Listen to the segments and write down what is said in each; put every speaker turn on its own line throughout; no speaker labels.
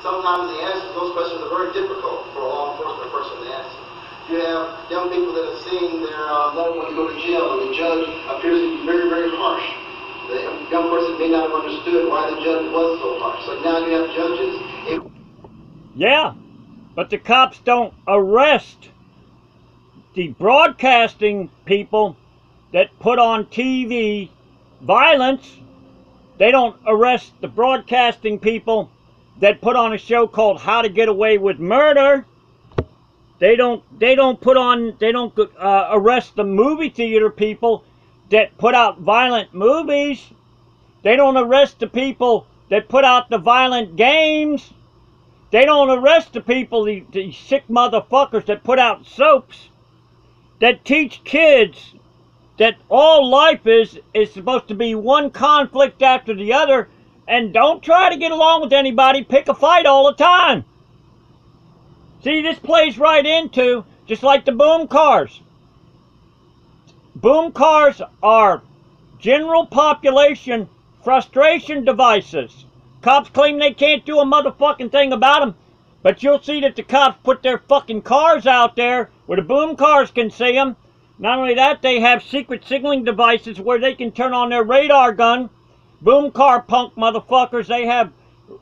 sometimes the answers to those questions are very difficult for a law enforcement person to answer. You have young people that have seen their loved ones go to jail, and the judge appears to be very, very harsh. The young person may not have understood why the judge was so harsh. So now you have judges.
Yeah, but the cops don't arrest the broadcasting people that put on TV violence. They don't arrest the broadcasting people that put on a show called How to Get Away with Murder. They don't arrest the movie theater people that put out violent movies. They don't arrest the people that put out the violent games. They don't arrest the people, the sick motherfuckers that put out soaps that teach kids that all life is supposed to be one conflict after the other, and don't try to get along with anybody, pick a fight all the time. See, this plays right into, just like the boom cars. Boom cars are general population frustration devices. Cops claim they can't do a motherfucking thing about them, but you'll see that the cops put their fucking cars out there where the boom cars can see them. Not only that, they have secret signaling devices where they can turn on their radar gun. Boom car punk motherfuckers, they have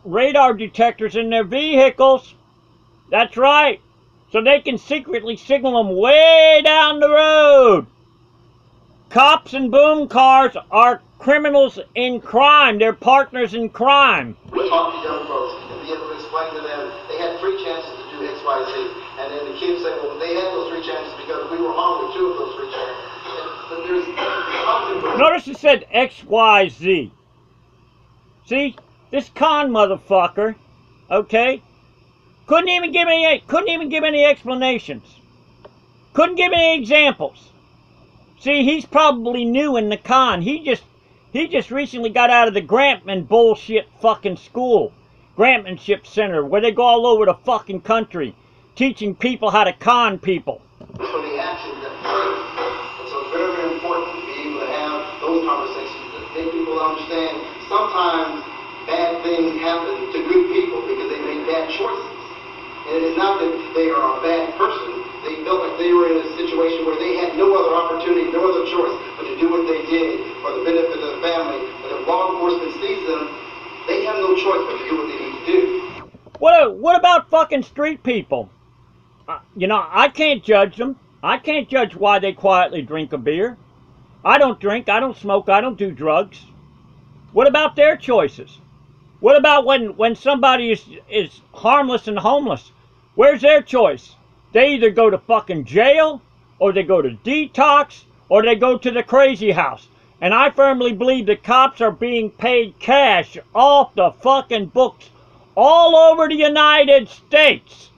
radar detectors in their vehicles. That's right. So they can secretly signal them way down the road. Cops and boom cars are criminals in crime. They're partners in crime.
We talk to young folks and be able to explain to them they had 3 chances to do X, Y, Z. And then the kids say, well, they had those 3 chances because we were armed with 2 of those 3 chances. But there's something.
Notice it said X, Y, Z. See? This con motherfucker, okay, couldn't even give any explanations. Couldn't give any examples. See, he's probably new in the con. He just recently got out of the Grantman bullshit fucking school. Grantmanship Center, where they go all over the fucking country teaching people how to con people.
For the actions that take. And so it's very, very important to be able to have those conversations to make people understand sometimes bad things happen to good people because they make bad choices. And it's not that they are a bad person. They felt like they were in a situation where they had no other opportunity, no other choice but to do what they did for the benefit of the family. But if law enforcement sees them, they have no choice but to do what they need to do.
What about fucking street people? You know, I can't judge them. I can't judge why they quietly drink a beer. I don't drink, I don't smoke, I don't do drugs. What about their choices? What about when somebody is harmless and homeless? Where's their choice? They either go to fucking jail, or they go to detox, or they go to the crazy house. And I firmly believe the cops are being paid cash off the fucking books all over the United States.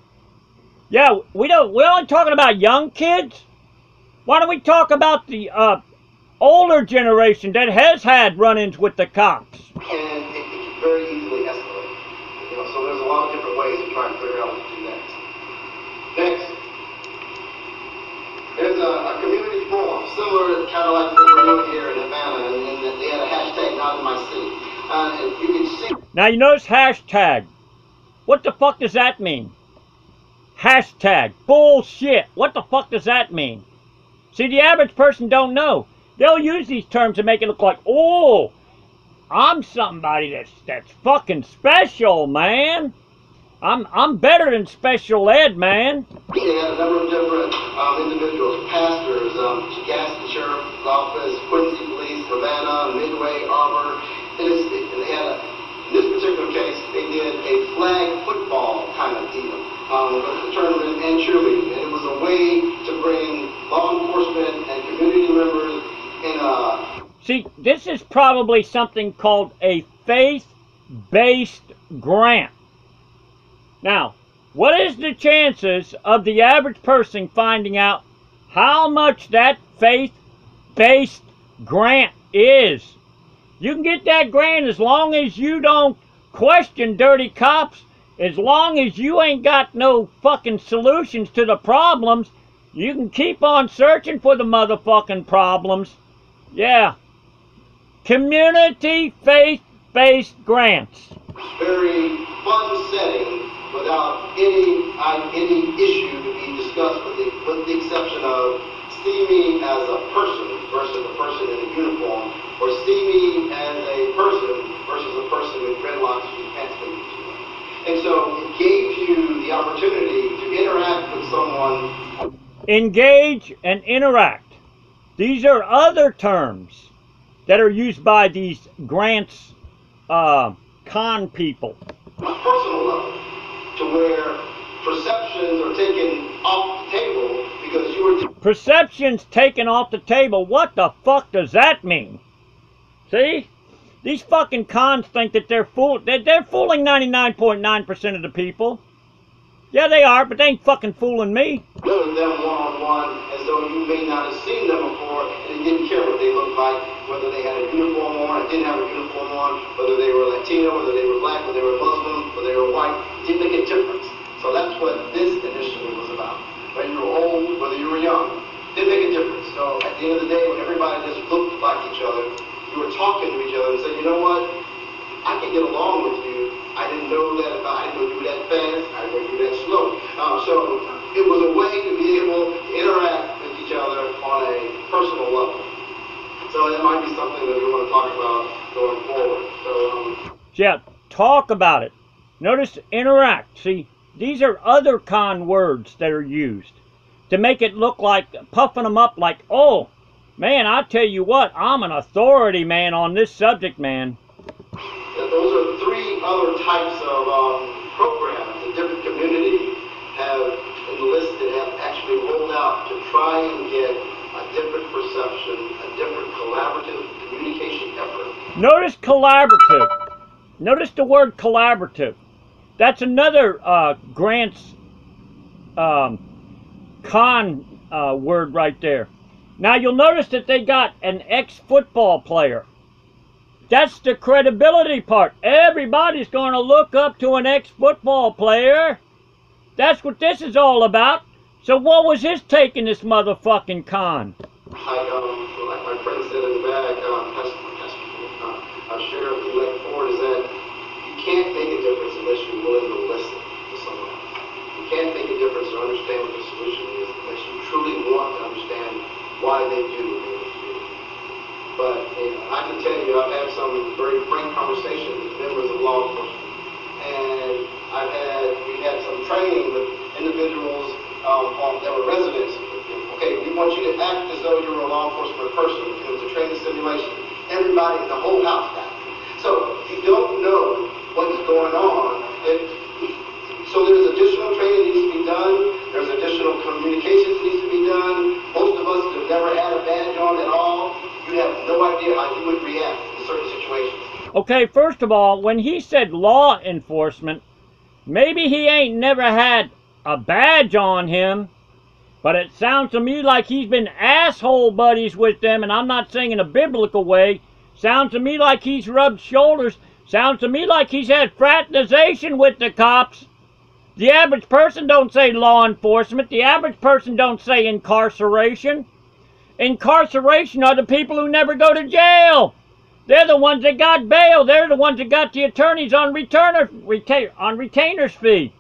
Yeah, we're only talking about young kids. Why don't we talk about the older generation that has had run-ins with the cops?
And it can very easily escalate. You know, so there's a lot of different ways of trying to figure out what to do next. Next, there's a community forum, similar kind of like what we're doing here in Havana, and they had a hashtag Not in My City. And you can see.
Now you notice hashtag. What the fuck does that mean? Hashtag. Bullshit. What the fuck does that mean? See, the average person don't know. They'll use these terms to make it look like, oh, I'm somebody that's fucking special, man. I'm better than special ed, man.
They had a number of different individuals, pastors, Gaston Sheriff's Office, Quincy Police, Havana, Midway, Arbor, and they had in this particular case, they did a flag football kind of deal, a tournament and cheerleading, and it was a way to bring law enforcement and community members in.
See, this is probably something called a faith-based grant. Now, what is the chances of the average person finding out how much that faith-based grant is? You can get that grant as long as you don't question dirty cops, as long as you ain't got no fucking solutions to the problems. You can keep on searching for the motherfucking problems. Yeah. Community faith-based grants.
Very fun setting without any issue to be discussed, with the exception of see me as a person versus a person in a uniform, or see me as a person versus a person with dreadlocks whose pants may be too long. And so it gave you the opportunity to interact with someone.
Engage and interact. These are other terms that are used by these grants con people.
A personal level, to where perceptions are taken off the table because you were...
Perceptions taken off the table? What the fuck does that mean? See? These fucking cons think that they're fooling 99.9% of the people. Yeah, they are, but they ain't fucking fooling me.
Know them one-on-one as though you may not have seen them before, and you didn't care what they looked like, whether they had a uniform on or didn't have a uniform on, whether they were Latino, whether they were black, whether they were Muslim, whether they were white. It didn't make a difference. So that's what this initiative was about. Whether you were old, whether you were young, didn't make a difference. So at the end of the day, when everybody just looked like each other, you were talking to each other and said, you know what, I can get along with you. I didn't know that I didn't know you were that fast, I didn't know you were that slow. So it was a way to be able to interact with each other on a personal level. So that might be something that we want to talk about going forward. So
yeah, talk about it. Notice interact. See, these are other con words that are used to make it look like, puffing them up like, oh, man, I tell you what, I'm an authority, man, on this subject, man.
Those are three other types of programs that different communities have enlisted, have actually rolled out to try and get a different perception, a different collaborative communication effort.
Notice collaborative. Notice the word collaborative. That's another grants con word right there. Now you'll notice that they got an ex-football player. That's the credibility part. Everybody's going to look up to an ex-football player. That's what this is all about. So what was his take in this motherfucking con?
Like my friend said in the bag, Sheriff-elect Ford, is that you can't make a difference unless you're willing to listen to someone else. You can't make a difference or understand what the solution is unless you truly want to understand why they do what they do. But I can tell you, I've had some very frank conversations with members of law enforcement, and we've had some training with individuals that were residents. Okay, we want you to act as though you're a law enforcement person. It was a training simulation. Everybody in the whole house got it. So you don't know what is going on. So there's additional training that needs to be done. There's additional communications that needs to be done. Most of us have never had a badge on at all. You have no idea how you would react in certain situations.
Okay, first of all, when he said law enforcement, maybe he ain't never had a badge on him, but it sounds to me like he's been asshole buddies with them, and I'm not saying in a biblical way. Sounds to me like he's rubbed shoulders. Sounds to me like he's had fraternization with the cops. The average person don't say law enforcement. The average person don't say incarceration. Incarceration are the people who never go to jail. They're the ones that got bail. They're the ones that got the attorneys on retainer's fee.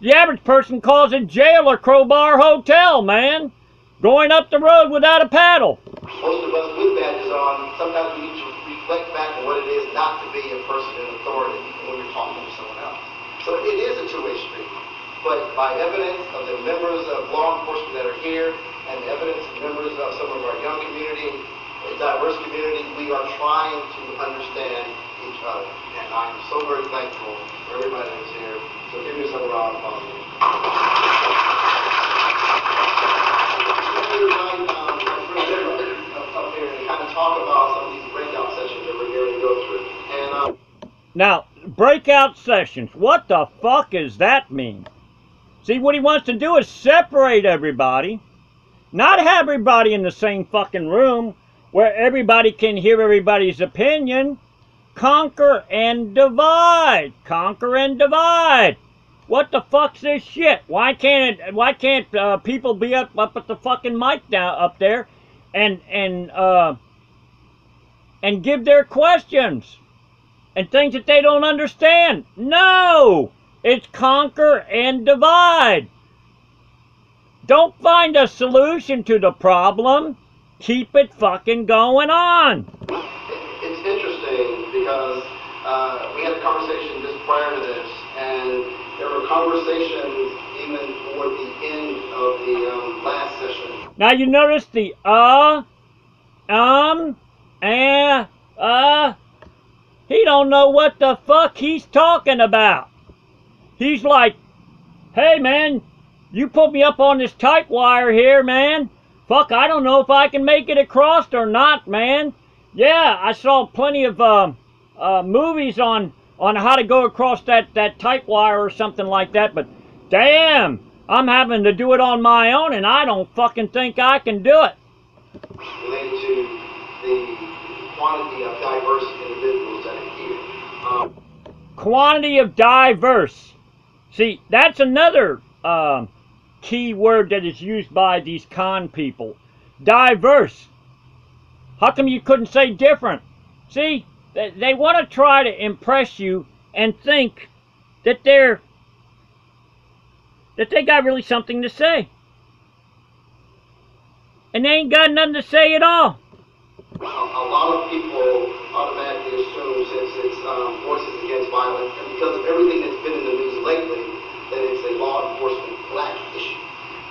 The average person calls it jail or crowbar hotel, man. Going up the road without a paddle.
Most of us with badges on, sometimes we need to reflect back on what it is not to be a person in authority when you're talking to someone else. So it is a two-way street. But by evidence of the members of law enforcement that are here, and evidence of members of some of our young community, diverse community, we are trying to understand each other. And I'm so very thankful for everybody that's here. So give me some round of applause. Up here and kind of talk about some of these breakout sessions that we're going to go through. And
now, breakout sessions. What the fuck does that mean? See, what he wants to do is separate everybody. Not have everybody in the same fucking room where everybody can hear everybody's opinion. Conquer and divide. Conquer and divide. What the fuck's this shit? Why can't people be up at the fucking mic up there and give their questions and things that they don't understand. No! It's conquer and divide. Don't find a solution to the problem. Keep it fucking going on.
It's interesting because we had a conversation just prior to this, and there were conversations even toward the end of the last session.
Now you notice the he don't know what the fuck he's talking about. He's like, hey man, you put me up on this tight wire here, man. Fuck, I don't know if I can make it across or not, man. Yeah, I saw plenty of movies on how to go across that tight wire or something like that, but damn, I'm having to do it on my own, and I don't fucking think I can do it.
Related to the quantity of diverse individuals that are here.
Quantity of diverse. See, that's another key word that is used by these con people. Diverse. How come you couldn't say different? See, they want to try to impress you and think that they got really something to say. And they ain't got nothing to say at all.
A lot of people automatically assume, since it's Voices Against Violence, and because of everything that's been in the news lately, that it's a law enforcement black issue.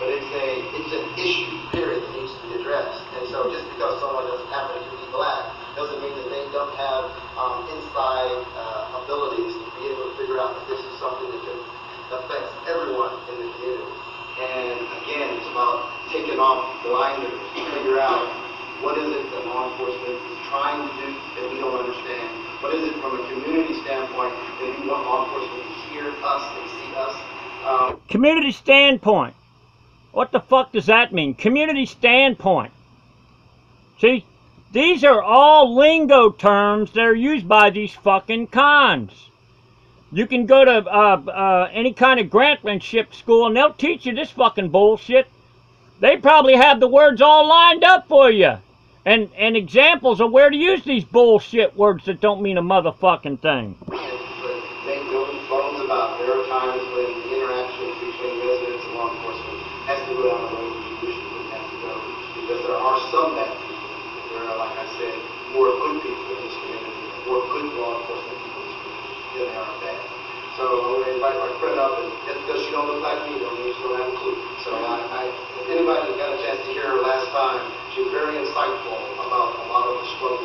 But it's an issue, period, that needs to be addressed. And so just because someone doesn't happen to be black doesn't mean that they don't have inside abilities to be able to figure out that this is something that affects everyone in the community. And again, it's about taking off blinders to figure out what is it that law enforcement is trying to do that we don't understand. What is it from a community standpoint that we want law enforcement to hear us and see us?
Community standpoint. What the fuck does that mean? Community standpoint. See, these are all lingo terms that are used by these fucking cons. You can go to any kind of grantsmanship school and they'll teach you this fucking bullshit. They probably have the words all lined up for you. And examples of where to use these bullshit words that don't mean a motherfucking thing.
Make no bones about, there are times when the interactions between residents and law enforcement has to go down the road that we shouldn't have to go. Because there are some bad people. There are, like I said, more good people in this community, more good law enforcement people in this community than there are bad. So I'm going to invite my friend up, and just because she don't look like me, don't mean she don't have a clue. So if anybody got a chance to hear her last time, she was very insightful about a lot of the struggles